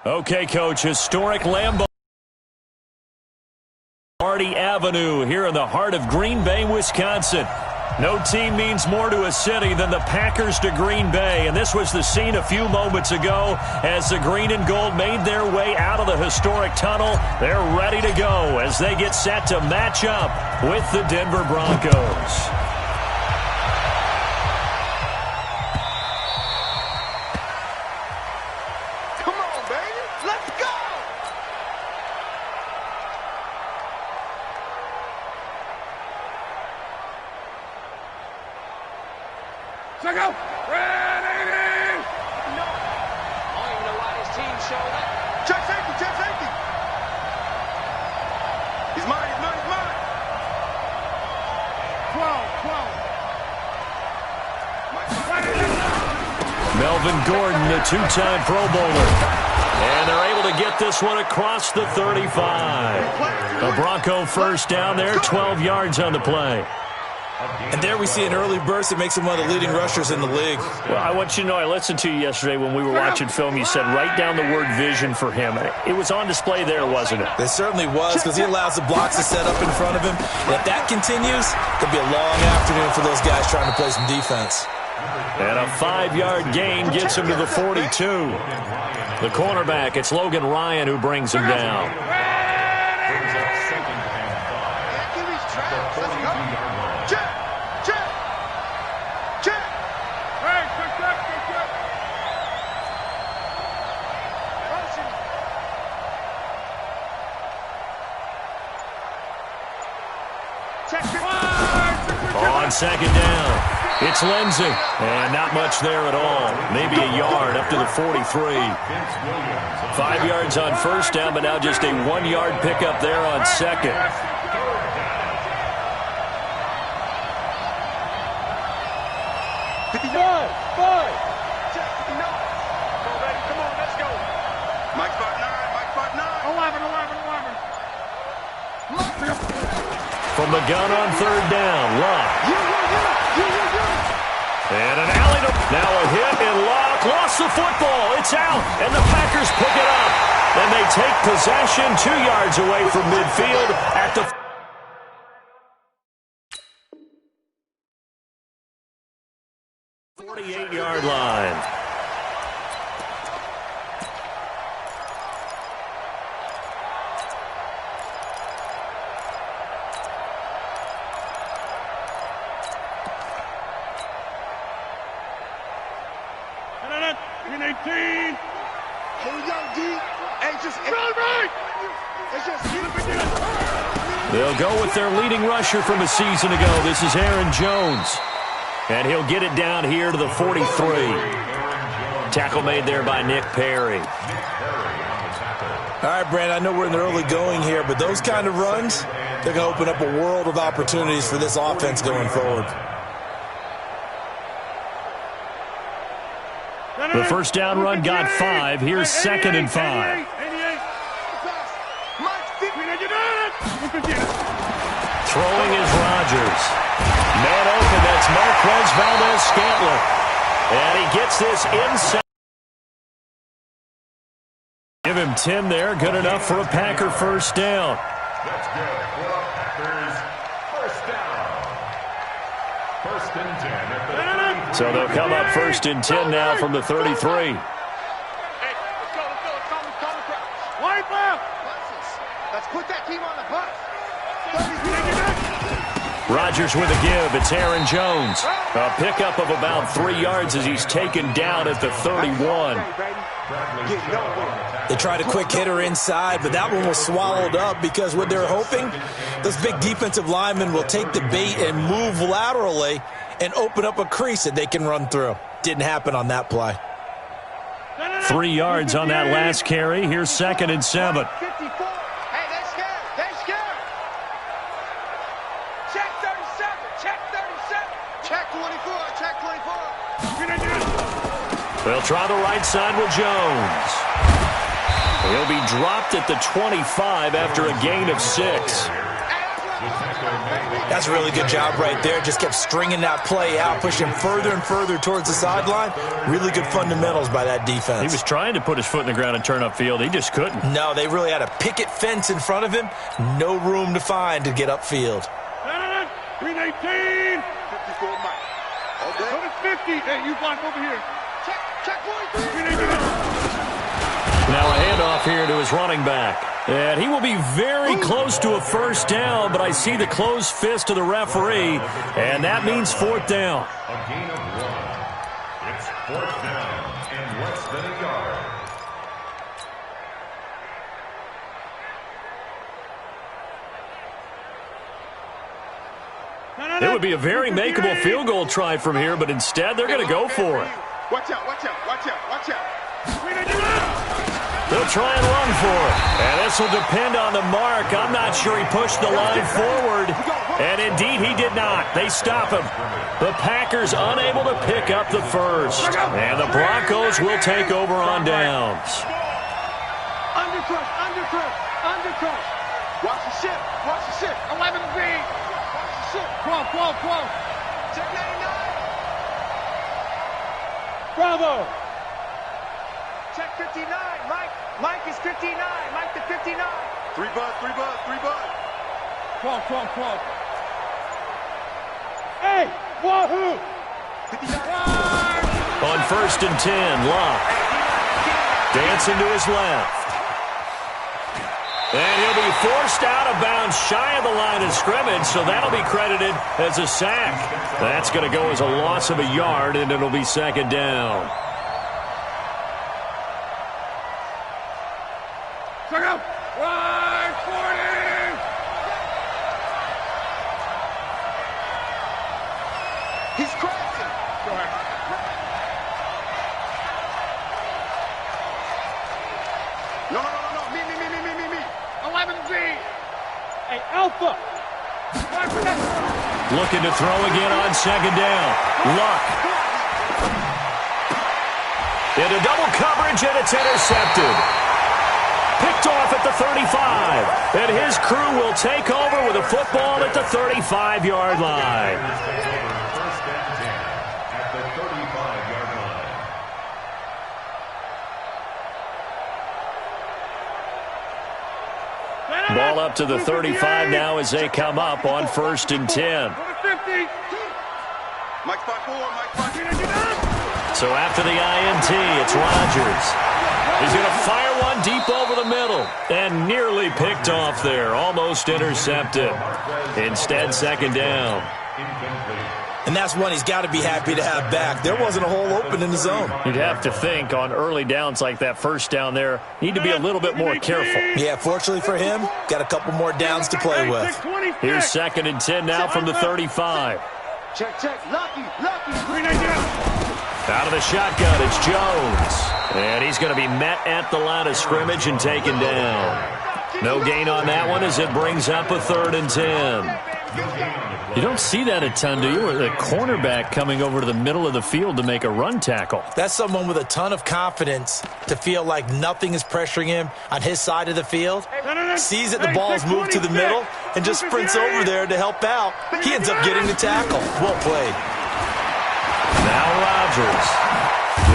Okay, Coach, historic Lambeau Avenue here in the heart of Green Bay, Wisconsin. No team means more to a city than the Packers to Green Bay, and this was the scene a few moments ago as the green and gold made their way out of the historic tunnel. They're ready to go as they get set to match up with the Denver Broncos. Check out! Ready! No. I don't even know why this team showed up. Check safety, check safety! He's mine, he's mine, he's mine! 12. Melvin Gordon, the two-time Pro Bowler. And they're able to get this one across the 35. A Bronco first down there, 12 yards on the play. And there we see an early burst that makes him one of the leading rushers in the league. Well, I want you to know, I listened to you yesterday when we were watching film. You said write down the word vision for him. It was on display there, wasn't it? It certainly was, because he allows the blocks to set up in front of him. And if that continues, it could be a long afternoon for those guys trying to play some defense. And a 5-yard gain gets him to the 42. The cornerback, it's Logan Ryan who brings him down. On second down, it's Lindsey. And not much there at all. Maybe a yard up to the 43. 5 yards on first down, but now just a 1-yard pickup there on second. From the gun on third down, Locke. And an alley to now a hit, and Locke lost the football. It's out, and the Packers pick it up. Then they take possession 2 yards away from midfield at the 48-yard line. They'll go with their leading rusher from a season ago. This is Aaron Jones. And he'll get it down here to the 43. Tackle made there by Nick Perry. All right, Brandon, I know we're in the early going here, but those kind of runs, they're going to open up a world of opportunities for this offense going forward. The first down run got 5. Here's 2nd and 5. Throwing is Rodgers. Man open, that's Marquez Valdez-Scantling. And he gets this inside. Give him 10 there, good enough for a Packer first down. That's good. First down. First and 10 at the 33. So they'll come up first and 10 now from the 33. Let's put that team on the bus. Rodgers with a give. It's Aaron Jones. A pickup of about 3 yards as he's taken down at the 31. They tried a quick hitter inside, but that one was swallowed up because what they're hoping, those big defensive linemen will take the bait and move laterally and open up a crease that they can run through. Didn't happen on that play. 3 yards on that last carry. Here's 2nd and 7. They'll try the right side with Jones. He'll be dropped at the 25 after a gain of 6. That's a really good job right there. Just kept stringing that play out, pushing further and further towards the sideline. Really good fundamentals by that defense. He was trying to put his foot in the ground and turn upfield. He just couldn't. No, they really had a picket fence in front of him. No room to find to get upfield. 319. 54 Mike. Okay. Go to 50. Hey, you block over here. Check, boys. 319. Now a handoff here to his running back. And he will be very close to a first down, but I see the closed fist of the referee, and that means fourth down. A gain of 1. It's fourth down and less than a yard. It would be a very makeable field goal try from here, but instead they're going to go for it. Watch out, watch out, watch out, watch out. They'll try and run for it. And this will depend on the mark. I'm not sure he pushed the line forward. And indeed, he did not. They stop him. The Packers unable to pick up the first. And the Broncos will take over on downs. Undercrush, undercrush, undercrush. Watch the ship, watch the ship. 11 B. Watch the ship. 12. Check 99. Bravo. Check 59. Mike is 59. Mike to 59. 3 bud. 12. Hey, wahoo! 59. On first and 10, Locke. Dancing to his left. And he'll be forced out of bounds shy of the line of scrimmage, so that'll be credited as a sack. That's going to go as a loss of a yard, and it'll be second down. Check out. 140. He's crazy. Go ahead. No. Me. 11Z. Hey, Alpha. Looking to throw again on second down. Luck. Into double coverage, and it's intercepted. Picked off at the 35. And his crew will take over with a football at the 35-yard line. First and 10 at the 35-yard line. Ball up to the 35 now as they come up on first and 10. Mike spot 4. So after the INT, it's Rodgers. He's going to fire one deep over the middle and nearly picked off there. Almost intercepted. Instead, second down. And that's one he's got to be happy to have back. There wasn't a hole open in the zone. You'd have to think on early downs like that first down there, need to be a little bit more careful. Yeah, fortunately for him, got a couple more downs to play with. Here's second and 10 now from the 35. Check. Lucky. Out of the shotgun, it's Jones. And he's going to be met at the line of scrimmage and taken down. No gain on that one as it brings up a third and 10. You don't see that a ton, do you? Or the cornerback coming over to the middle of the field to make a run tackle. That's someone with a ton of confidence to feel like nothing is pressuring him on his side of the field. Sees that the ball's moved to the middle and just sprints over there to help out. He ends up getting the tackle. Well played. Now Rodgers.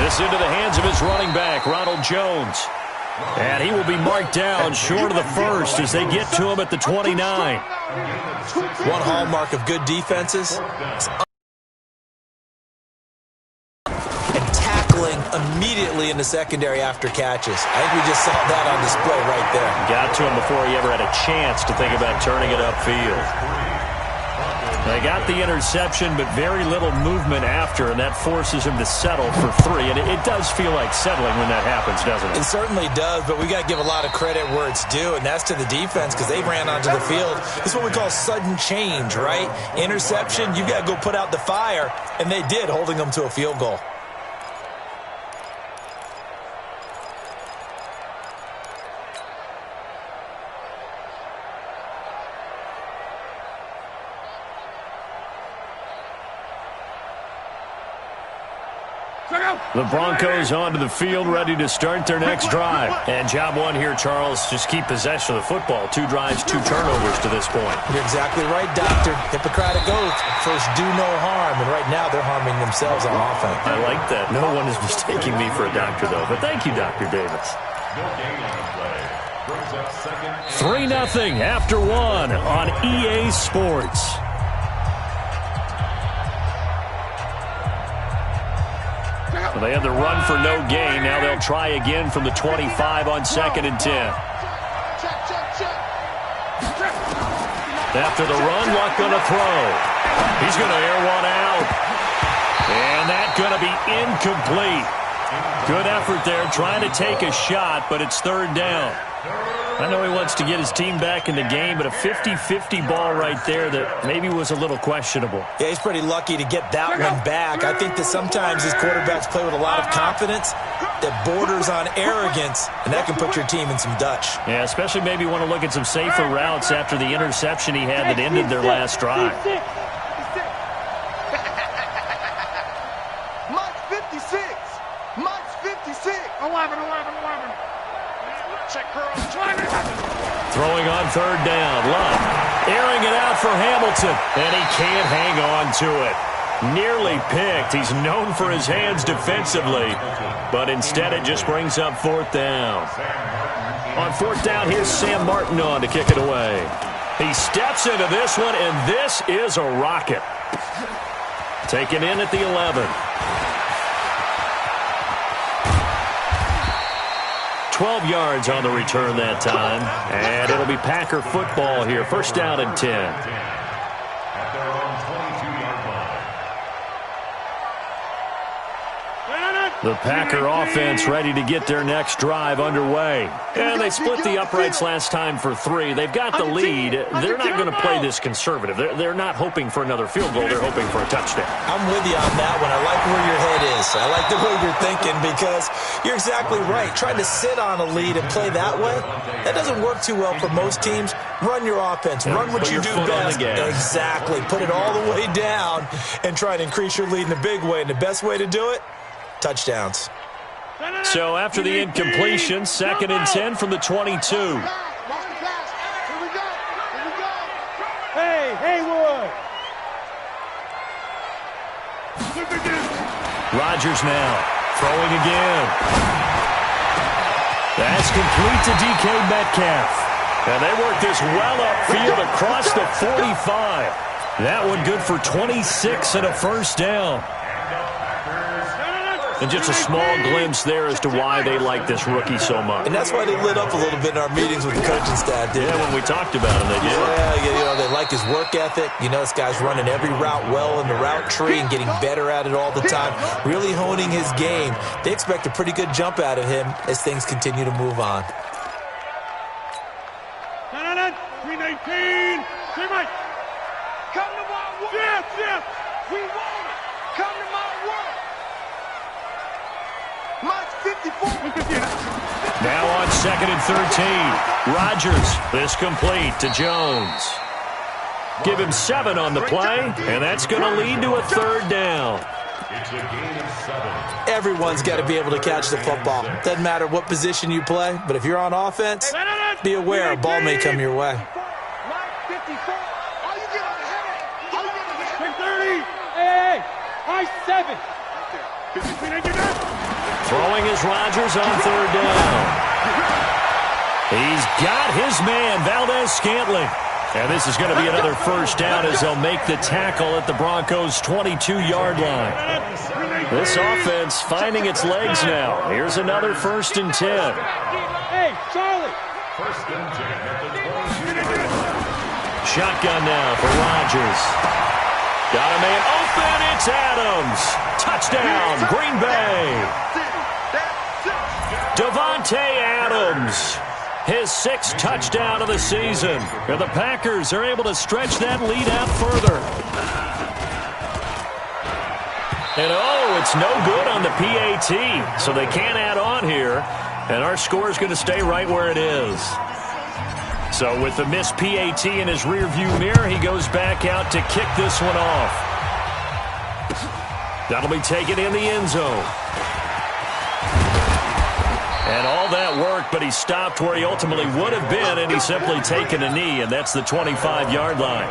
This into the hands of his running back, Ronald Jones. And he will be marked down short of the first as they get to him at the 29. One hallmark of good defenses and tackling immediately in the secondary after catches. I think we just saw that on display right there. Got to him before he ever had a chance to think about turning it upfield. They got the interception, but very little movement after, and that forces him to settle for 3. And it does feel like settling when that happens, doesn't it? It certainly does, but we got to give a lot of credit where it's due, and that's to the defense because they ran onto the field. This is what we call sudden change, right? Interception, you got to go put out the fire, and they did, holding them to a field goal. The Broncos onto the field, ready to start their next drive. And job one here, Charles, just keep possession of the football. 2 drives, 2 turnovers to this point. You're exactly right, Doctor. Hippocratic oath. First, do no harm. And right now, they're harming themselves on offense. I like that. No one is mistaking me for a doctor, though. But thank you, Dr. Davis. 3-0 after 1 on EA Sports. Well, they had the run for no gain. Now they'll try again from the 25 on 2nd and 10. After the run, Luck going to throw. He's going to air one out. And that's going to be incomplete. Good effort there, trying to take a shot, but it's 3rd down. I know he wants to get his team back in the game, but a 50-50 ball right there that maybe was a little questionable. Yeah, he's pretty lucky to get that one back. I think that sometimes his quarterbacks play with a lot of confidence that borders on arrogance, and that can put your team in some Dutch. Yeah, especially maybe want to look at some safer routes after the interception he had that ended their last drive. Mike's 56. Mike's 56. 11. Throwing on 3rd down. Luck airing it out for Hamilton, and he can't hang on to it. Nearly picked. He's known for his hands defensively, but instead it just brings up 4th down. On 4th down, here's Sam Martin on to kick it away. He steps into this one, and this is a rocket. Taken in at the 11. 12 yards on the return that time. And it'll be Packer football here. 1st down and 10. At their own 22-yard line. The Packer offense ready to get their next drive underway. And they split the uprights last time for 3. They've got the lead. They're not going to play this conservative. They're not hoping for another field goal. They're hoping for a touchdown. I'm with you on that one. I like where your head is. I like the way you're thinking because you're exactly right. Trying to sit on a lead and play that way, that doesn't work too well for most teams. Run your offense. Run what you do best. Exactly. Put it all the way down and try to increase your lead in a big way. And the best way to do it, touchdowns. So after the incompletion, 2nd and 10 from the 22. Hey, Haywood. Rodgers now throwing again. That's complete to DK Metcalf. And they work this well upfield across the 45. That one good for 26 and a 1st down. And just a small glimpse there as to why they like this rookie so much. And that's why they lit up a little bit in our meetings with the coaching staff, didn't they? Yeah, when we talked about him, they did. Yeah, they like his work ethic. This guy's running every route well in the route tree and getting better at it all the time, really honing his game. They expect a pretty good jump out of him as things continue to move on. 319. Mike. Come to my work. Yes. We want it. Come to my work. Mike's 54. Now on 2nd and 13. Rodgers, this complete to Jones. Give him 7 on the play, and that's going to lead to a 3rd down. It's a gain of 7. Everyone's got to be able to catch the football. Doesn't matter what position you play, but if you're on offense, be aware a ball may come your way. Mike 54. All you get on the head. 30. Hey. I-7. Throwing is Rodgers on 3rd down. He's got his man, Valdez-Scantling. And this is going to be another 1st down as they'll make the tackle at the Broncos' 22-yard line. This offense finding its legs now. Here's another 1st and 10. Hey, Charlie. 1st and 10 at the 22-yard line. Shotgun now for Rodgers. Got a man open. It's Adams. Touchdown, Green Bay. Davante Adams. His 6th touchdown of the season. And the Packers are able to stretch that lead out further. And it's no good on the PAT. So they can't add on here. And our score is going to stay right where it is. So with the missed PAT in his rearview mirror, he goes back out to kick this one off. That'll be taken in the end zone. And all that work, but he stopped where he ultimately would have been, and he's simply taken a knee, and that's the 25-yard line.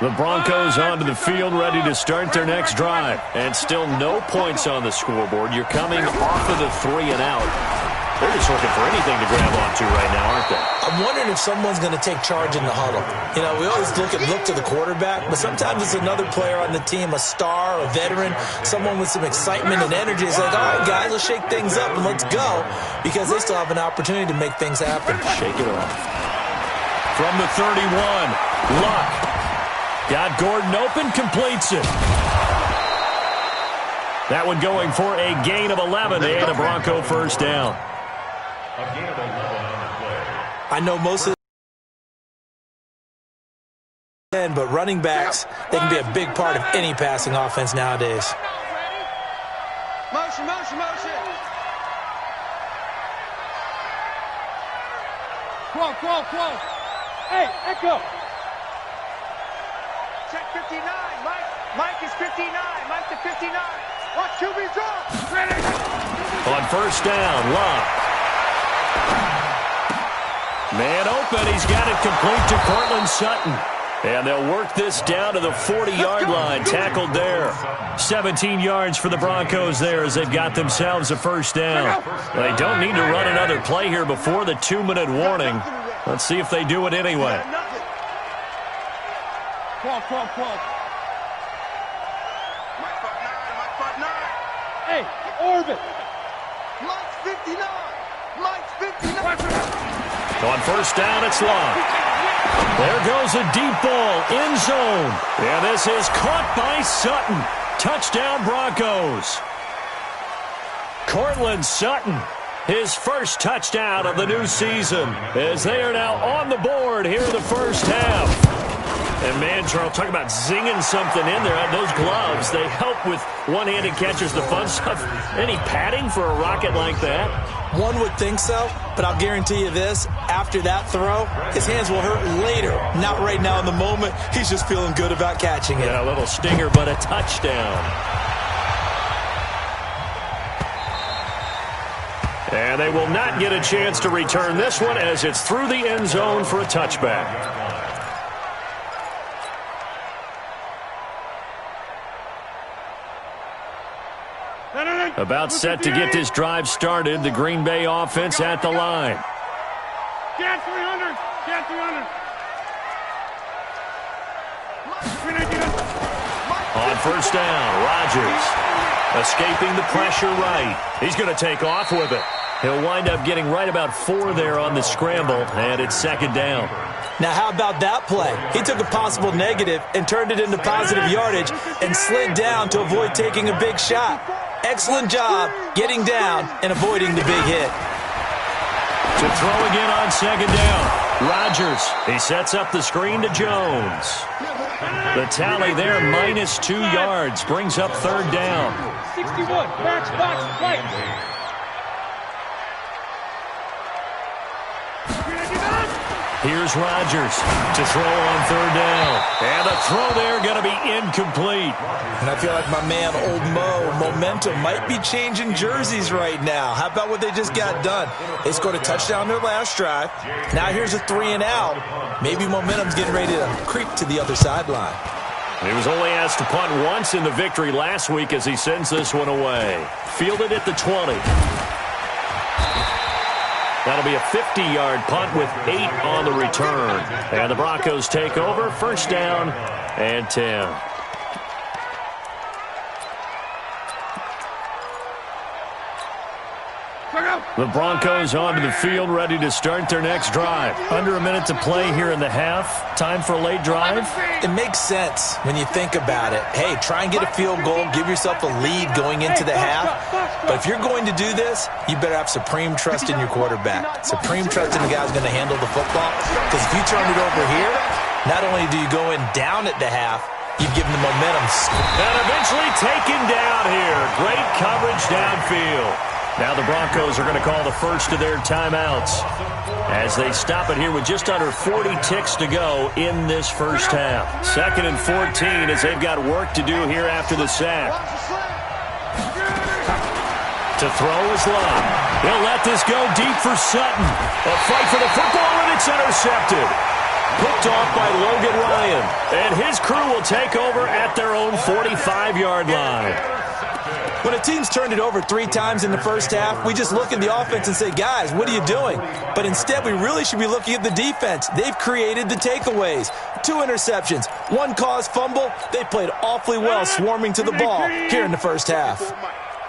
The Broncos onto the field, ready to start their next drive. And still no points on the scoreboard. You're coming off of the 3 and out. They're just looking for anything to grab onto right now, aren't they? I'm wondering if someone's going to take charge in the huddle. You know, we always look to the quarterback, but sometimes it's another player on the team, a star, a veteran, someone with some excitement and energy. It's like, all right, guys, let's shake things up and let's go, because they still have an opportunity to make things happen. Shake it off. From the 31, Luck. Got Gordon open, completes it. That one going for a gain of 11 and a Bronco first down. A gain of 11 on the play. I know most of the but running backs, they can be a big part of any passing offense nowadays. Motion, motion, motion. Quo. Hey, Echo. Check 59. Mike is 59. Mike to 59. Watch QB drop. Ready. On first down, Luck. Man open. He's got it complete to Cortland Sutton. And they'll work this down to the 40-yard line. Tackled there. 17 yards for the Broncos there as they've got themselves a first down. They don't need to run another play here before the 2-minute warning. Let's see if they do it anyway. Quo. Mike 59. Hey, Orbit. Mike's 59. On first down, it's Long. There goes a deep ball, end zone. And this is caught by Sutton. Touchdown, Broncos. Cortland Sutton, his first touchdown of the new season, as they are now on the board here in the first half. And, man, Charles, talk about zinging something in there. Those gloves, they help with one-handed catches, the fun stuff. Any padding for a rocket like that? One would think so, but I'll guarantee you this. After that throw, his hands will hurt later. Not right now in the moment. He's just feeling good about catching it. Yeah, a little stinger, but a touchdown. And they will not get a chance to return this one as it's through the end zone for a touchback. About set to get this drive started. The Green Bay offense at the line. Get 300. On first down, Rodgers escaping the pressure right. He's going to take off with it. He'll wind up getting right about 4 there on the scramble, and it's second down. Now, how about that play? He took a possible negative and turned it into positive yardage and slid down to avoid taking a big shot. Excellent job getting down and avoiding the big hit. To throw again on second down. Rodgers, he sets up the screen to Jones. The tally there, -2 yards, brings up third down. 61, box, right. Here's Rodgers to throw on third down. And the throw there going to be incomplete. And I feel like my man, Old Mo, momentum might be changing jerseys right now. How about what they just got done? They scored a touchdown their last drive. Now here's a 3 and out. Maybe momentum's getting ready to creep to the other sideline. He was only asked to punt once in the victory last week as he sends this one away. Fielded at the 20. That'll be a 50-yard punt with 8 on the return. And the Broncos take over, first down and 10. The Broncos onto the field, ready to start their next drive. Under a minute to play here in the half. Time for a late drive. It makes sense when you think about it. Hey, try and get a field goal, give yourself a lead going into the half. But if you're going to do this, you better have supreme trust in your quarterback. Supreme trust in the guy who's going to handle the football. Because if you turn it over here, not only do you go in down at the half, you've given the momentum. And eventually taken down here. Great coverage downfield. Now the Broncos are going to call the first of their timeouts as they stop it here with just under 40 ticks to go in this first half. 2nd and 14 as they've got work to do here after the sack. To throw is Love. He'll let this go deep for Sutton. A fight for the football, and it's intercepted. Picked off by Logan Ryan. And his crew will take over at their own 45-yard line. When a team's turned it over 3 times in the first half, we just look at the offense and say, guys, what are you doing? But instead, we really should be looking at the defense. They've created the takeaways. 2 interceptions, 1 caused fumble. They played awfully well swarming to the ball here in the first half.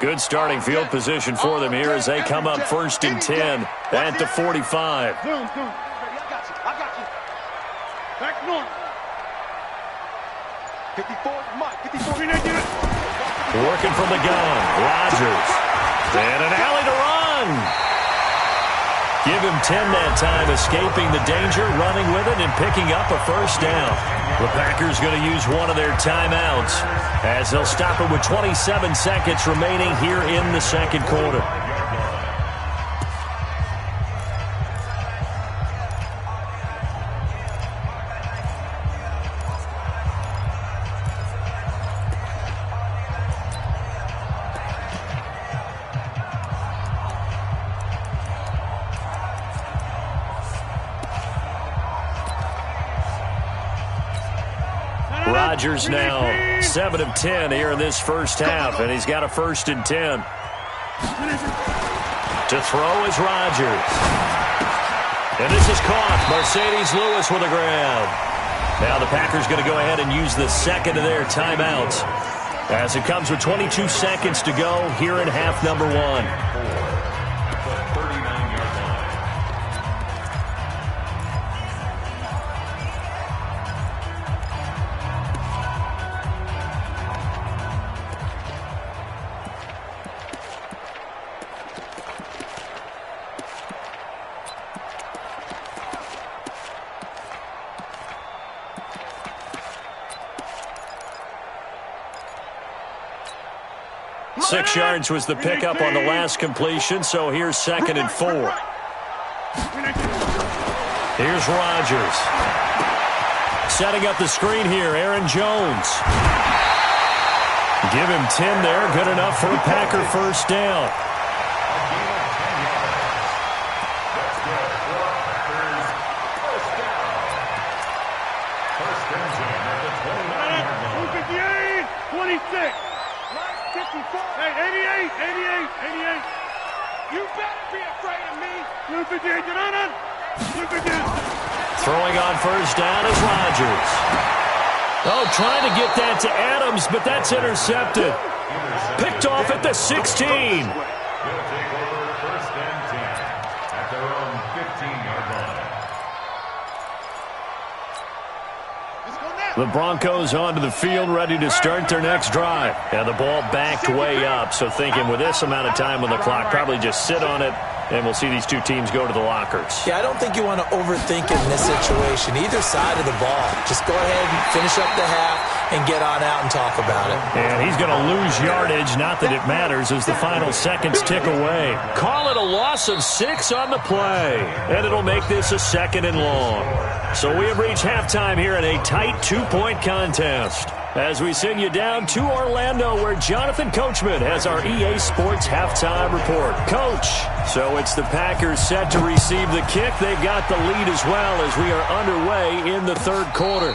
Good starting field position for them here as they come up 1st and 10 at the 45. I got you. Back north. 54, Mike. 54. Working from the gun, Rodgers. And an alley to run. Give him 10 that time, escaping the danger, running with it, and picking up a first down. The Packers going to use one of their timeouts as they'll stop it with 27 seconds remaining here in the second quarter. Rodgers now 7 of 10 here in this first half, and he's got a 1st and 10. To throw is Rodgers. And this is caught. Mercedes Lewis with a grab. Now the Packers going to go ahead and use the second of their timeouts as it comes with 22 seconds to go here in half number 1. Six yards was the pickup on the last completion, so here's 2nd and 4. Here's Rodgers. Setting up the screen here, Aaron Jones. Give him 10 there, good enough for a Packer first down. You better be afraid of me. Throwing on first down is Rodgers. Oh, trying to get that to Adams, but that's intercepted. Picked off at the 16. He'll take over 1st and 10 at their own 15-yard line. The Broncos onto the field, ready to start their next drive. And the ball backed way up, so thinking with this amount of time on the clock, probably just sit on it, and we'll see these two teams go to the lockers. Yeah, I don't think you want to overthink it in this situation. Either side of the ball. Just go ahead and finish up the half and get on out and talk about it. And he's going to lose yardage, not that it matters, as the final seconds tick away. Call it a loss of 6 on the play, and it'll make this a 2nd and long. So we have reached halftime here in a tight 2-point contest as we send you down to Orlando, where Jonathan Coachman has our EA Sports halftime report. Coach, so it's the Packers set to receive the kick. They've got the lead as well as we are underway in the third quarter.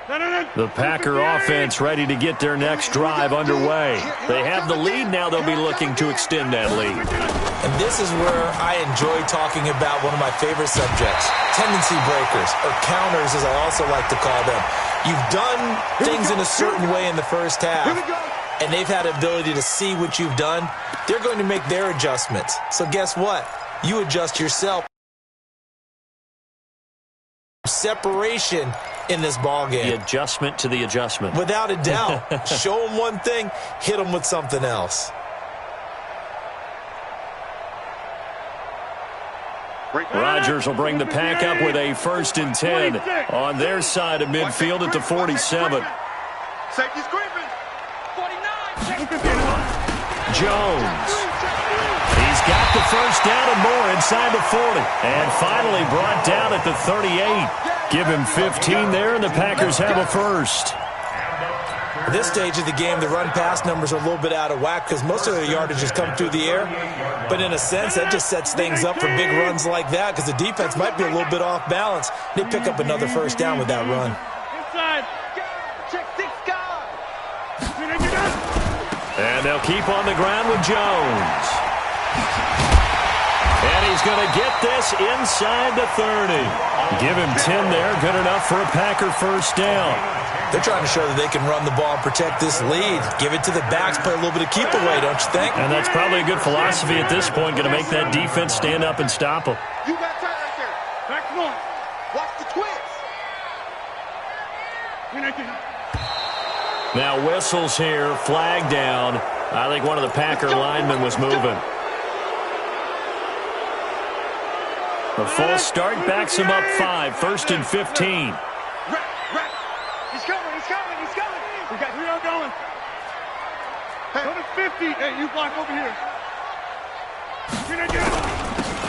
The Packer offense ready to get their next drive underway. They have the lead now. They'll be looking to extend that lead. And this is where I enjoy talking about one of my favorite subjects, tendency breakers, or counters as I also like to call them. You've done things in a certain way in the first half, and they've had the ability to see what you've done. They're going to make their adjustments. So guess what? You adjust yourself. Separation in this ball game. The adjustment to the adjustment. Without a doubt. Show them one thing, hit them with something else. Rodgers will bring the Pack up with a 1st and 10 on their side of midfield at the 47. Safety's creeping. 49. Jones. He's got the 1st down and more inside the 40. And finally brought down at the 38. Give him 15 there, and the Packers have a 1st. At this stage of the game, the run-pass numbers are a little bit out of whack because most of their yardage has come through the air. But in a sense, that just sets things up for big runs like that because the defense might be a little bit off balance. They pick up another 1st down with that run. Inside. Check 6 guys. And they'll keep on the ground with Jones. And he's going to get this inside the 30. Give him 10 there. Good enough for a Packer 1st down. They're trying to show that they can run the ball and protect this lead. Give it to the backs, play a little bit of keep away, don't you think? And that's probably a good philosophy at this point, going to make that defense stand up and stop them. You got time right there. Back one. Watch the twist. Now whistles here, flag down. I think one of the Packer linemen was moving. The full start backs him up 5, 1st and 15. He's coming. We got 3 going. Go to 50. Hey, you block over here.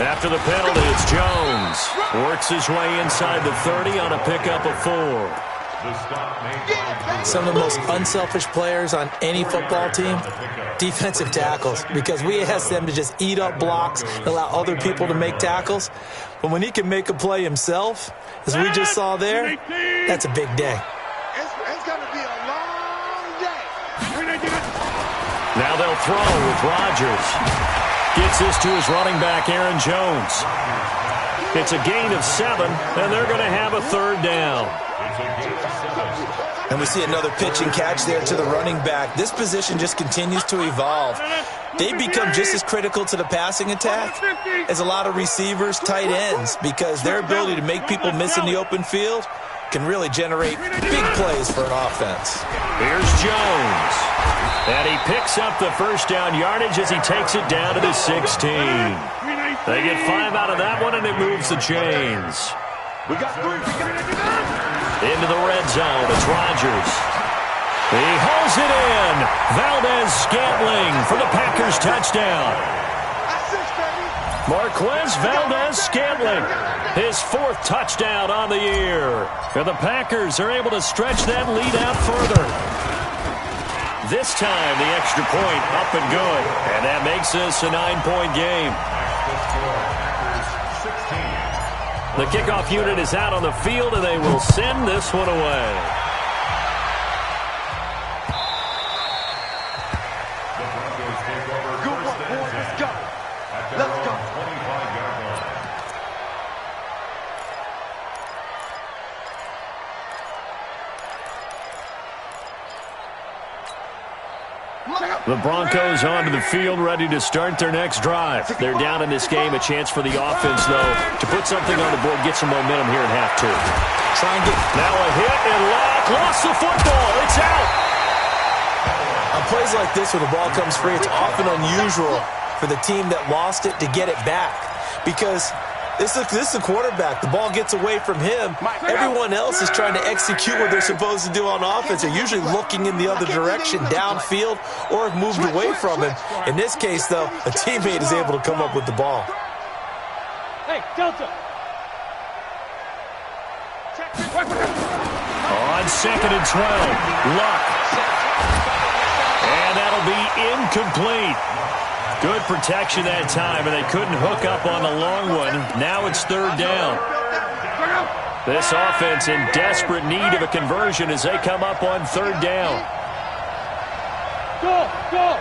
After the penalty, it's Jones. Works his way inside the 30 on a pickup of 4. Some of the most unselfish players on any football team, defensive tackles, because we ask them to just eat up blocks and allow other people to make tackles. But when he can make a play himself, as we just saw there, that's a big day. It's going to be a long day. Now they'll throw with Rodgers. Gets this to his running back, Aaron Jones. It's a gain of 7, and they're going to have a 3rd down. And we see another pitch and catch there to the running back. This position just continues to evolve. They become just as critical to the passing attack as a lot of receivers, tight ends, because their ability to make people miss in the open field can really generate big plays for an offense. Here's Jones. And he picks up the 1st down yardage as he takes it down to the 16. They get 5 out of that one, and it moves the chains. We got 3. Into the red zone, it's Rodgers. He hauls it in. Valdez-Scantling for the Packers touchdown. Marquez Valdez-Scantling, his 4th touchdown on the year. And the Packers are able to stretch that lead out further. This time, the extra point up and good. And that makes this a 9-point game. The kickoff unit is out on the field, and they will send this one away. Good work, boys. Let's go. Let's go. The Broncos onto the field, ready to start their next drive. They're down in this game. A chance for the offense, though, to put something on the board, get some momentum here in half 2. Try and get... Now a hit and lost the football. It's out. On plays like this where the ball comes free, it's often unusual for the team that lost it to get it back. Because this is the quarterback. The ball gets away from him. Everyone else is trying to execute what they're supposed to do on offense. They're usually looking in the other direction, downfield, or have moved away from him. In this case, though, a teammate is able to come up with the ball. Hey, Delta. On 2nd and 12, Luck. And that'll be incomplete. Good protection that time, and they couldn't hook up on the long one. Now it's 3rd down. This offense in desperate need of a conversion as they come up on third down. Go, go.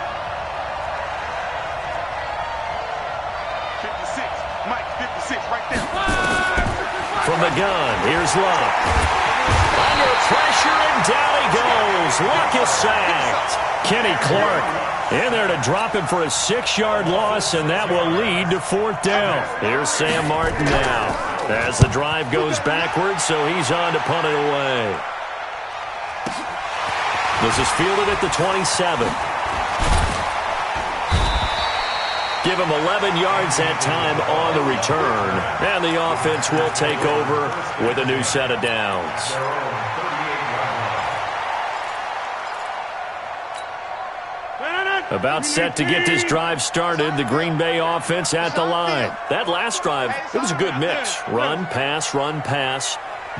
56, Mike, 56, right there. From the gun, here's Luck. Under pressure, and down he goes. Luck is sacked. Kenny Clark in there to drop him for a 6-yard loss, and that will lead to fourth down. Here's Sam Martin now as the drive goes backwards, so he's on to punt it away. This is fielded at the 27. Give him 11 yards that time on the return, and the offense will take over with a new set of downs. About set to get this drive started, the Green Bay offense at the line. That last drive, it was a good mix. Run, pass,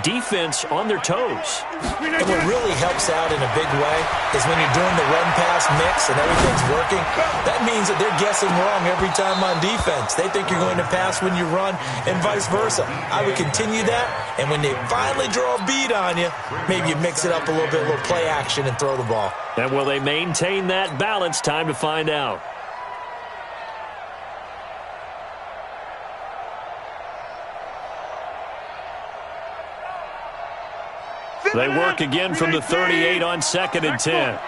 defense on their toes. And what really helps out in a big way is when you're doing the run-pass mix and everything's working, that means that they're guessing wrong every time on defense. They think you're going to pass when you run and vice versa. I would continue that, and when they finally draw a beat on you, maybe you mix it up a little bit, a little play action, and throw the ball. And will they maintain that balance? Time to find out. They work again from the 38 on 2nd and 10.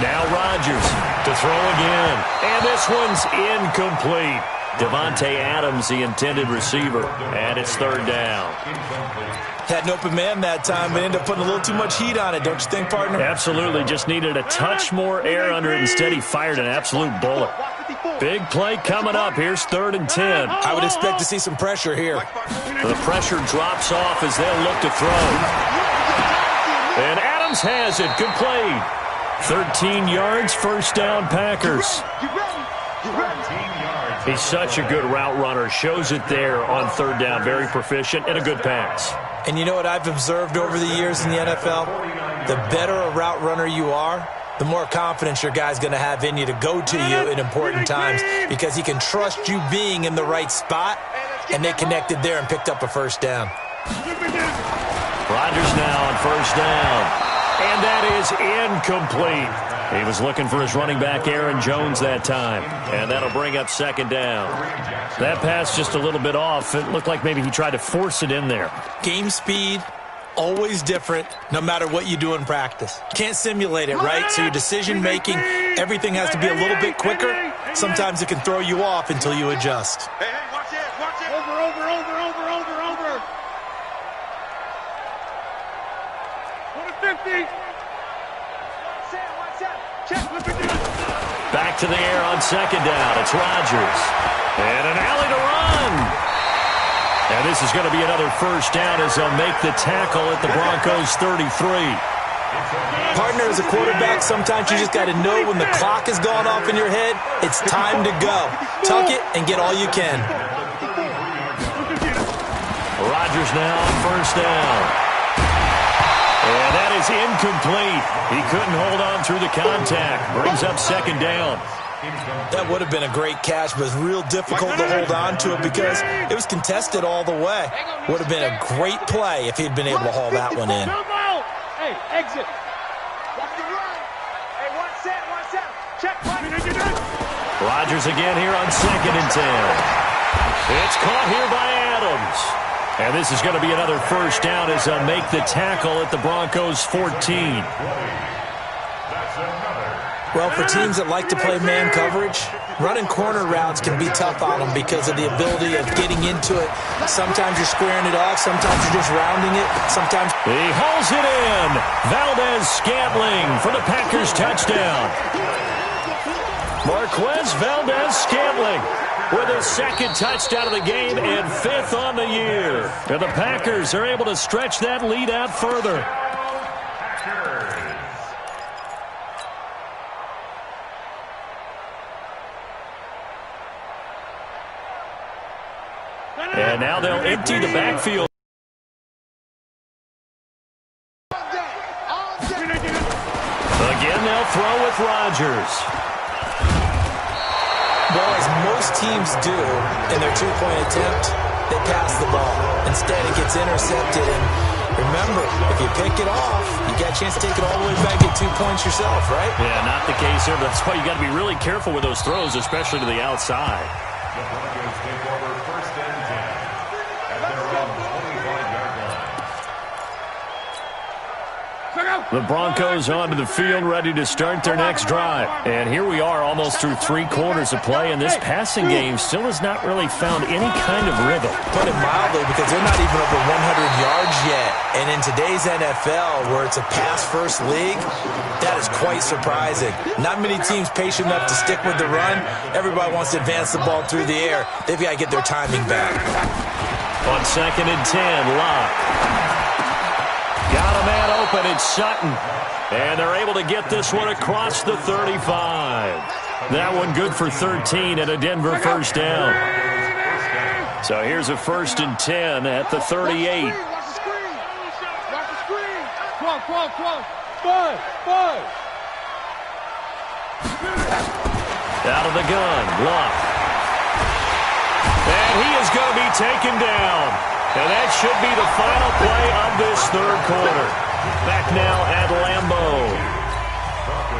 Now Rodgers to throw again. And this one's incomplete. Devontae Adams, the intended receiver, and it's third down. Had an open man that time, but ended up putting a little too much heat on it, don't you think, partner? Absolutely. Just needed a touch more air under it. Instead, he fired an absolute bullet. Big play coming up. Here's 3rd and 10. I would expect to see some pressure here. The pressure drops off as they'll look to throw. And Adams has it. Complete. 13 yards, first down, Packers. He's such a good route runner. Shows it there on third down. Very proficient and a good pass. And you know what I've observed over the years in the NFL? The better a route runner you are, the more confidence your guy's going to have in you to go to you in important times because he can trust you being in the right spot, and they connected there and picked up a first down. Rodgers now on first down, and that is incomplete. He was looking for his running back, Aaron Jones, that time, and that'll bring up 2nd down. That pass just a little bit off. It looked like maybe he tried to force it in there. Game speed, always different, no matter what you do in practice. Can't simulate it, right? So your decision-making, everything has to be a little bit quicker. Sometimes it can throw you off until you adjust. Hey, watch it, watch it. Over. 50. Back to the air on 2nd down. It's Rodgers. And an alley to run. And this is going to be another first down as they'll make the tackle at the Broncos 33. Partner, as a quarterback, sometimes you just got to know when the clock has gone off in your head, it's time to go. Tuck it and get all you can. Rodgers now on first down. And that is incomplete. He couldn't hold on through the contact. Brings up 2nd down. That would have been a great catch, but it's real difficult to hold on to it because it was contested all the way. Would have been a great play if he'd been able to haul that one in. Hey, exit. Watch the run. Hey, one set. Check. Rodgers again here on 2nd and 10. It's caught here by Adams. And this is going to be another first down as they'll make the tackle at the Broncos 14. Well, for teams that like to play man coverage, running corner routes can be tough on them because of the ability of getting into it. Sometimes you're squaring it off. Sometimes you're just rounding it. Sometimes he hauls it in. Valdez-Scantling for the Packers touchdown. Marquez Valdez-Scantling with his 2nd touchdown of the game and 5th on the year. And the Packers are able to stretch that lead out further. And now they'll empty the backfield. Again, they'll throw with Rodgers. Well, as most teams do in their two-point attempt, they pass the ball. Instead, it gets intercepted. And remember, if you pick it off, you got a chance to take it all the way back, get 2 points yourself, right? Yeah, not the case here. That's why you got to be really careful with those throws, especially to the outside. The Broncos take over 1st and 10 at their own 25-yard line. The Broncos onto the field, ready to start their next drive. And here we are, almost through 3 quarters of play, and this passing game still has not really found any kind of rhythm. Put it mildly, because they're not even over 100 yards yet. And in today's NFL, where it's a pass-first league, that is quite surprising. Not many teams patient enough to stick with the run. Everybody wants to advance the ball through the air. They've got to get their timing back. On 2nd and 10, Locke. Got a man open, it's Sutton. And they're able to get this one across the 35. That one good for 13 and a Denver 1st down. So here's a 1st and 10 at the 38. Watch the screen. Watch the screen. Close. Five. Out of the gun, Locke. And he is going to be taken down. And that should be the final play of this 3rd quarter. Back now at Lambeau.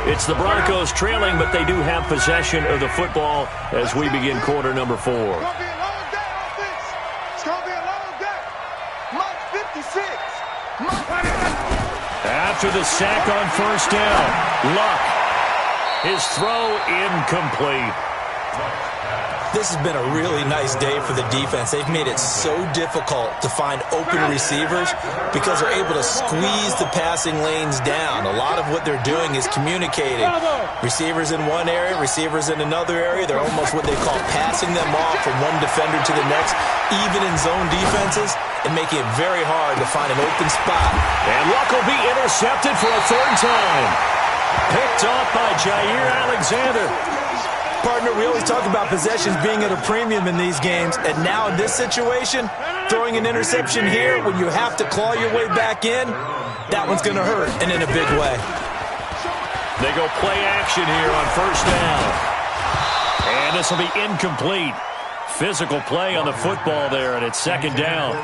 It's the Broncos trailing, but they do have possession of the football as we begin quarter number 4. It's going to be a long day on this. It's going to be a long day. Mark 56. After the sack on 1st down, Luck. His throw incomplete. This has been a really nice day for the defense. They've made it so difficult to find open receivers because they're able to squeeze the passing lanes down. A lot of what they're doing is communicating. Receivers in one area, receivers in another area. They're almost what they call passing them off from one defender to the next, even in zone defenses, and making it very hard to find an open spot. And Luck will be intercepted for a 3rd time. Picked off by Jair Alexander. Partner, we always talk about possessions being at a premium in these games, and now in this situation, throwing an interception here when you have to claw your way back in, that one's going to hurt, and in a big way. They go play action here on 1st down. And this will be incomplete. Physical play on the football there, and it's 2nd down.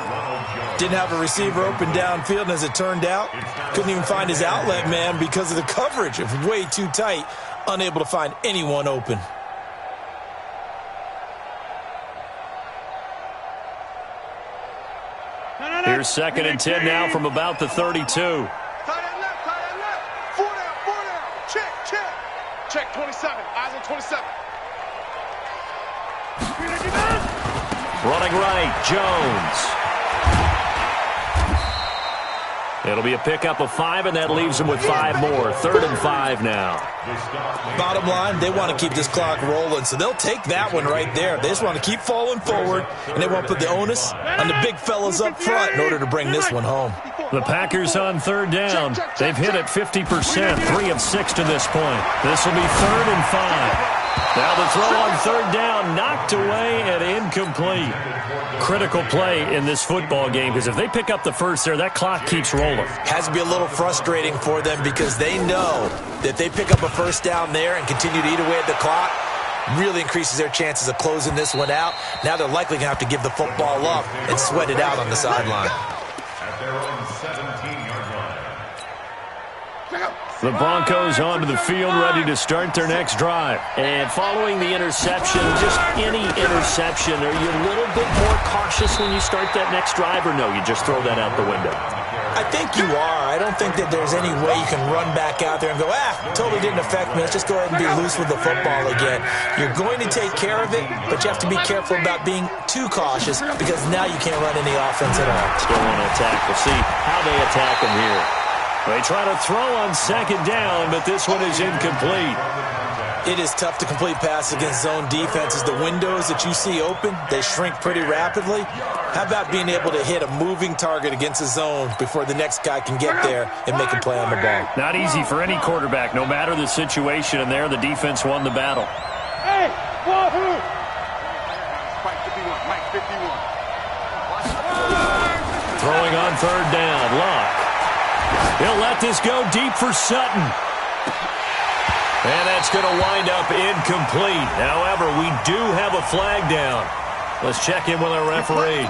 Didn't have a receiver open downfield, and as it turned out, couldn't even find his outlet man because of the coverage. It was way too tight, unable to find anyone open. Here's 2nd and 10 now from about the 32. Tie that left. 4 down. Check 27. Eyes on 27. Running right, Jones. It'll be a pickup of 5, and that leaves them with 5 more. 3rd and 5 now. Bottom line, they want to keep this clock rolling, so they'll take that one right there. They just want to keep falling forward, and they want to put the onus on the big fellas up front in order to bring this one home. The Packers on 3rd down. They've hit it 50%, 3 of 6 to this point. This will be 3rd and 5. Now the throw on 3rd down, knocked away and incomplete. Critical play in this football game, because if they pick up the first there, that clock keeps rolling. Has to be a little frustrating for them because they know that if they pick up a 1st down there and continue to eat away at the clock, really increases their chances of closing this one out. Now they're likely going to have to give the football up and sweat it out on the sideline. At their own 17-yard line. The Broncos onto the field, ready to start their next drive. And following the interception, just any interception, are you a little bit more cautious when you start that next drive, or no, you just throw that out the window? I think you are. I don't think that there's any way you can run back out there and go, totally didn't affect me. Let's just go ahead and be loose with the football again. You're going to take care of it, but you have to be careful about being too cautious because now you can't run any offense at all. Still want to attack. We'll see how they attack them here. They try to throw on 2nd down, but this one is incomplete. It is tough to complete pass against zone defenses. The windows that you see open, they shrink pretty rapidly. How about being able to hit a moving target against a zone before the next guy can get there and make a play on the ball? Not easy for any quarterback, no matter the situation, and there the defense won the battle. Hey, Wahoo! Mike 51. Throwing on 3rd down, Locke. He'll let this go deep for Sutton. And that's going to wind up incomplete. However, we do have a flag down. Let's check in with our referee.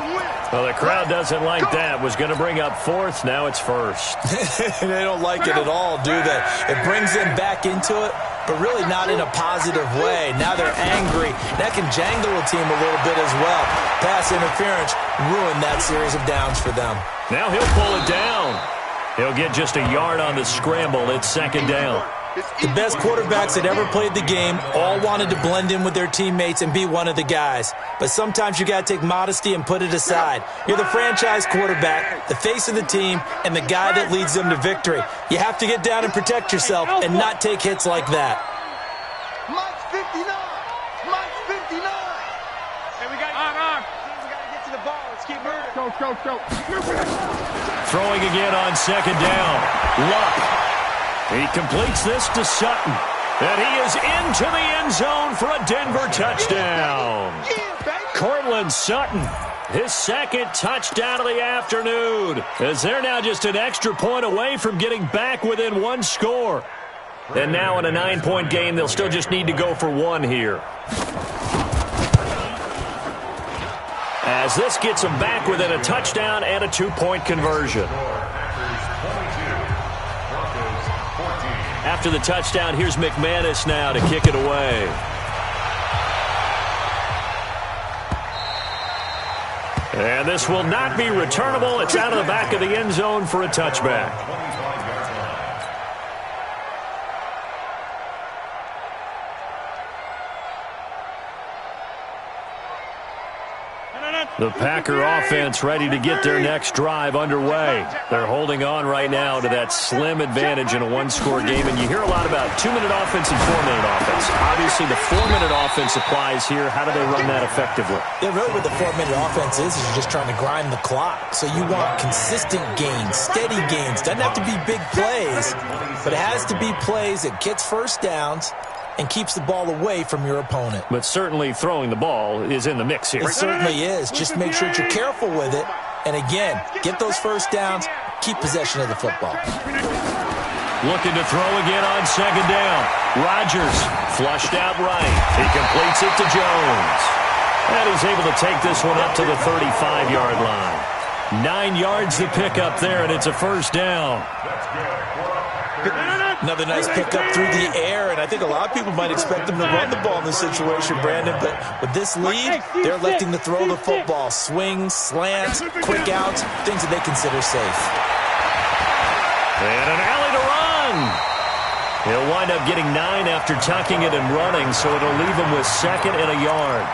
Well, the crowd doesn't like that. Was going to bring up fourth. Now it's first. They don't like it at all, do they? It brings them back into it, but really not in a positive way. Now they're angry. That can jangle a team a little bit as well. Pass interference ruined that series of downs for them. Now he'll pull it down. He'll get just a yard on the scramble. It's second down. The best quarterbacks that ever played the game all wanted to blend in with their teammates and be one of the guys. But sometimes you got to take modesty and put it aside. You're the franchise quarterback, the face of the team, and the guy that leads them to victory. You have to get down and protect yourself and not take hits like that. Mike's 59. Mike's 59. Hey, we got to get to the ball. Let's keep moving. Go. Throwing again on second down. Luck. He completes this to Sutton. And he is into the end zone for a Denver touchdown. Cortland Sutton, his second touchdown of the afternoon, as they're now just an extra point away from getting back within one score. And now in a 9-point game, they'll still just need to go for one here. As this gets them back within a touchdown and a 2-point conversion. After the touchdown, here's McManus now to kick it away. And this will not be returnable. It's out of the back of the end zone for a touchback. The Packer offense ready to get their next drive underway. They're holding on right now to that slim advantage in a one-score game. And you hear a lot about 2-minute offense and 4-minute offense. Obviously, the 4-minute offense applies here. How do they run that effectively? Yeah, really what the 4-minute offense is you're just trying to grind the clock. So you want consistent gains, steady gains. Doesn't have to be big plays, but it has to be plays that gets first downs and keeps the ball away from your opponent. But certainly throwing the ball is in the mix here. It certainly is. Just make sure that you're careful with it. And again, get those first downs, keep possession of the football. Looking to throw again on second down. Rodgers flushed out right. He completes it to Jones. And he's able to take this one up to the 35-yard line. 9 yards to pick up there, and it's a first down. Another nice pickup through the air, and I think a lot of people might expect them to run the ball in this situation, Brandon, but with this lead, they're electing to throw the football. Swings, slants, quick outs, things that they consider safe. And an alley to run. He'll wind up getting 9 after tucking it and running, so it'll leave him with second and a yard.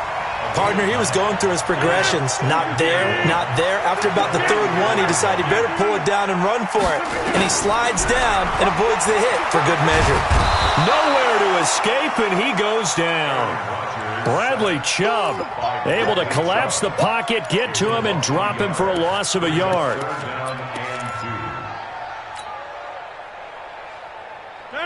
Partner, he was going through his progressions. Not there, not there. After about the third one, he decided he better pull it down and run for it. And he slides down and avoids the hit for good measure. Nowhere to escape, and he goes down. Bradley Chubb able to collapse the pocket, get to him, and drop him for a loss of a yard.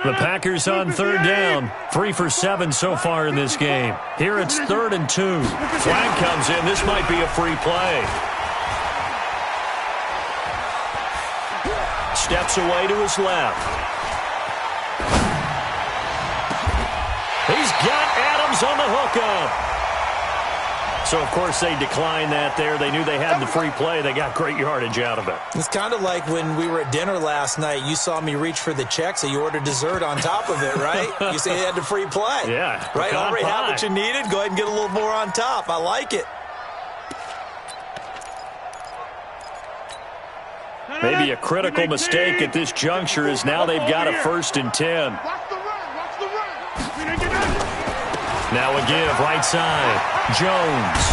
The Packers on third down. 3 for 7 so far in this game. Here it's 3rd and 2. Flag comes in. This might be a free play. Steps away to his left. He's got Adams on the hookup. So, of course, they declined that there. They knew they had the free play. They got great yardage out of it. It's kind of like when we were at dinner last night. You saw me reach for the check, so you ordered dessert on top of it, right? You say you had the free play. Yeah. Right? Already had what you needed. Go ahead and get a little more on top. I like it. Maybe a critical mistake at this juncture is now they've got a 1st and 10. Now a give, right side. Jones.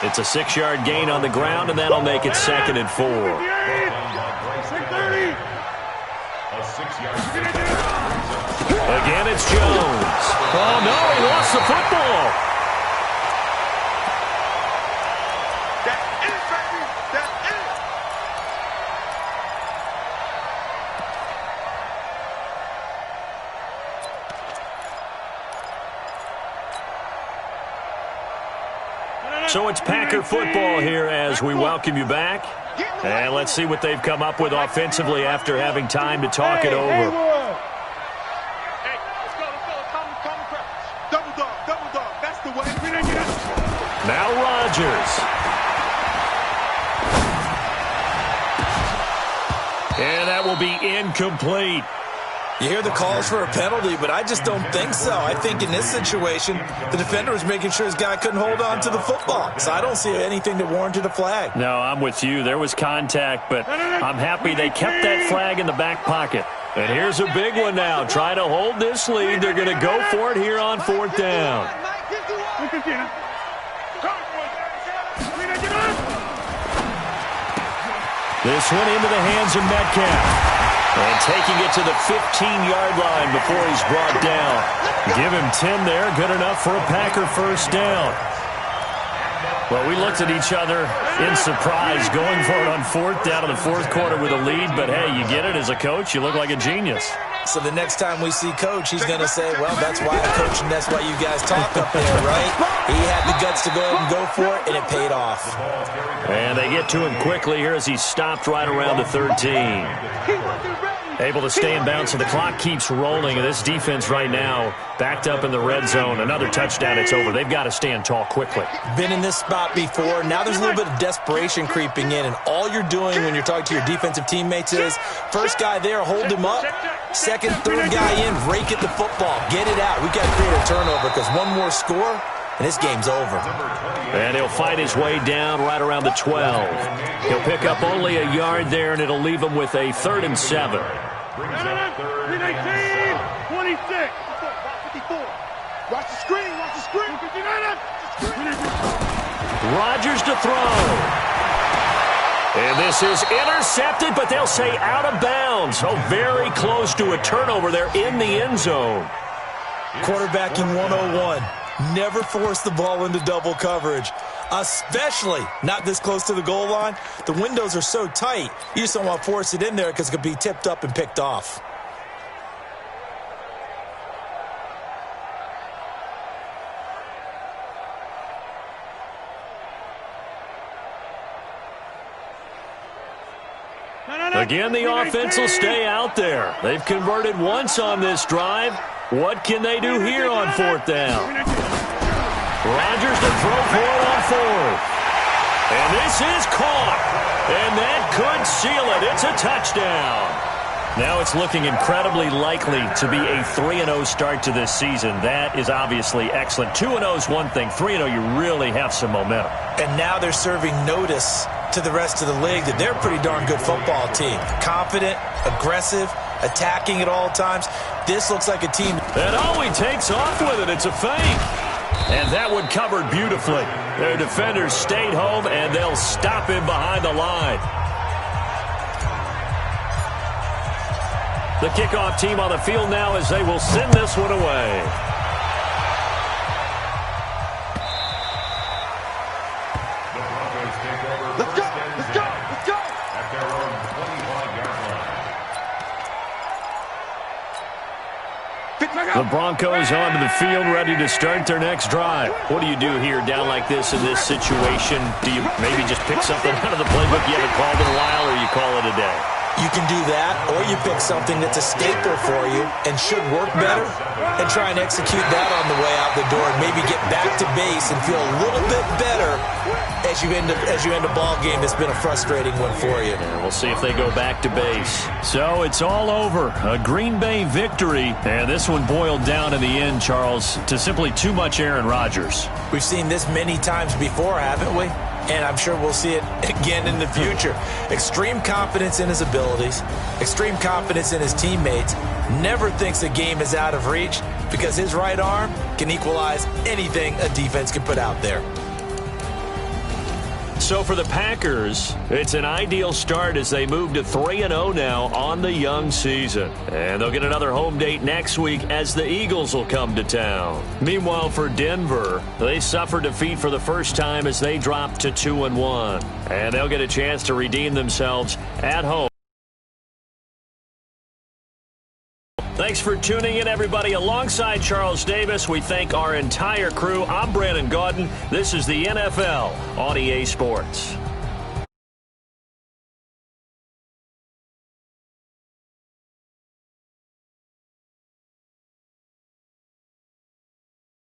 It's a 6-yard gain on the ground, and that'll make it 2nd and 4. Again, it's Jones. Oh, no, he lost the football. So it's Packer football here as we welcome you back. And let's see what they've come up with offensively after having time to talk it over. Now Rodgers. And that will be incomplete. You hear the calls for a penalty, but I just don't think so. I think in this situation, the defender was making sure his guy couldn't hold on to the football. So I don't see anything that warranted a flag. No, I'm with you. There was contact, but I'm happy they kept that flag in the back pocket. And here's a big one now. Trying to hold this lead. They're going to go for it here on 4th down. This one into the hands of Metcalf. And taking it to the 15-yard line before he's brought down. Give him 10 there. Good enough for a Packer first down. Well, we looked at each other in surprise going for it on 4th down in the 4th quarter with a lead. But, hey, you get it as a coach. You look like a genius. So the next time we see Coach, he's going to say, well, that's why I coach and that's why you guys talk up there, right? He had the guts to go ahead and go for it, and it paid off. And they get to him quickly here as he stopped right around the 13. Able to stay in bounds, so the clock keeps rolling. And this defense right now backed up in the red zone. Another touchdown, it's over. They've got to stand tall quickly. Been in this spot before. Now there's a little bit of desperation creeping in, and all you're doing when you're talking to your defensive teammates is first guy there, hold him up. Second, third guy in, rake at the football. Get it out. We've got to create a turnover because one more score, and this game's over. And he'll fight his way down right around the 12. He'll pick up only a yard there, and it'll leave him with a 3rd and 7. 26. 54. Watch the screen. Watch the screen. Rodgers to throw. And this is intercepted, but they'll say out of bounds. Oh, very close to a turnover there in the end zone. Quarterbacking 101. Never force the ball into double coverage, especially not this close to the goal line. The windows are so tight, you just don't want to force it in there because it could be tipped up and picked off. Again, the offense will stay out there. They've converted once on this drive. What can they do here on 4th down? Rodgers to throw for it on 4th. And this is caught. And that could seal it. It's a touchdown. Now it's looking incredibly likely to be a 3-0 start to this season. That is obviously excellent. 2-0 is one thing. 3-0, you really have some momentum. And now they're serving notice to the rest of the league that they're a pretty darn good football team. Confident, aggressive, attacking at all times. This looks like a team. And he takes off with it. It's a fake. And that one covered beautifully. Their defenders stayed home, and they'll stop him behind the line. The kickoff team on the field now as they will send this one away. Let's go. Let's go. Let's go. At their own 25-yard line. The Broncos onto the field, ready to start their next drive. What do you do here down like this in this situation? Do you maybe just pick something out of the playbook you haven't called in a while, or you call it a day? You can do that, or you pick something that's a staple for you and should work better and try and execute that on the way out the door and maybe get back to base and feel a little bit better as you end a ball game that's been a frustrating one for you. And we'll see if they go back to base. So it's all over. A Green Bay victory. And this one boiled down in the end, Charles, to simply too much Aaron Rodgers. We've seen this many times before, haven't we? And I'm sure we'll see it again in the future. Extreme confidence in his abilities, extreme confidence in his teammates, never thinks a game is out of reach because his right arm can equalize anything a defense can put out there. So for the Packers, it's an ideal start as they move to 3-0 now on the young season. And they'll get another home date next week as the Eagles will come to town. Meanwhile, for Denver, they suffered defeat for the first time as they dropped to 2-1. And they'll get a chance to redeem themselves at home. Thanks for tuning in, everybody. Alongside Charles Davis, we thank our entire crew. I'm Brandon Gaudin. This is the NFL on EA Sports.